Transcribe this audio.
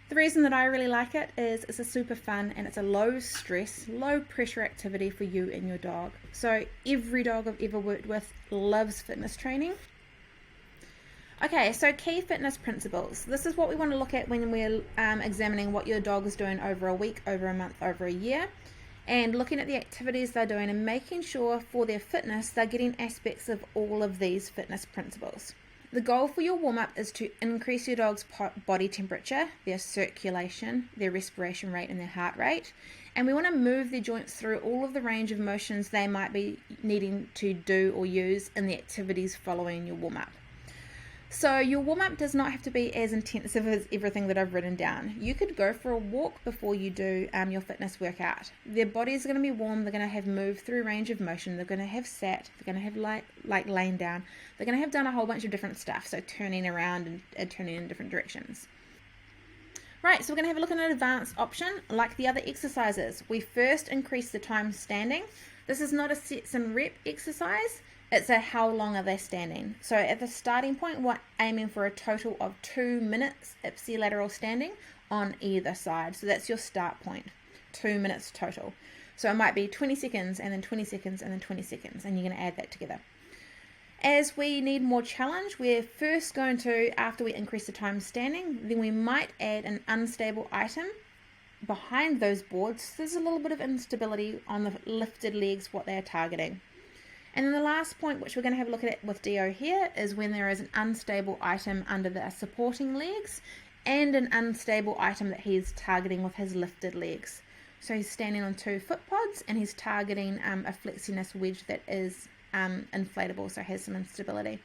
The reason that I really like it is it's a super fun and it's a low stress, low pressure activity for you and your dog. So every dog I've ever worked with loves fitness training. Okay, so key fitness principles. This is what we want to look at when we're examining what your dog is doing over a week, over a month, over a year, and looking at the activities they're doing and making sure for their fitness they're getting aspects of all of these fitness principles. The goal for your warm-up is to increase your dog's body temperature, their circulation, their respiration rate and their heart rate. And we want to move their joints through all of the range of motions they might be needing to do or use in the activities following your warm-up. So your warm-up does not have to be as intensive as everything that I've written down. You could go for a walk before you do your fitness workout. Their bodies are going to be warm, they're going to have moved through range of motion, they're going to have sat, they're going to have like laying down, they're going to have done a whole bunch of different stuff, so turning around and turning in different directions. Right, so we're going to have a look at an advanced option like the other exercises. We first increase the time standing. This is not a sets and rep exercise. It's a how long are they standing. So at the starting point, we're aiming for a total of 2 minutes ipsilateral standing on either side. So that's your start point, 2 minutes total. So it might be 20 seconds and then 20 seconds and then 20 seconds, and you're going to add that together. As we need more challenge, we're first going to, after we increase the time standing, then we might add an unstable item behind those boards. There's a little bit of instability on the lifted legs, what they're targeting. And then the last point, which we're going to have a look at with Dio here, is when there is an unstable item under the supporting legs and an unstable item that he's targeting with his lifted legs. So he's standing on 2 foot pods and he's targeting a flexiness wedge that is inflatable, so has some instability.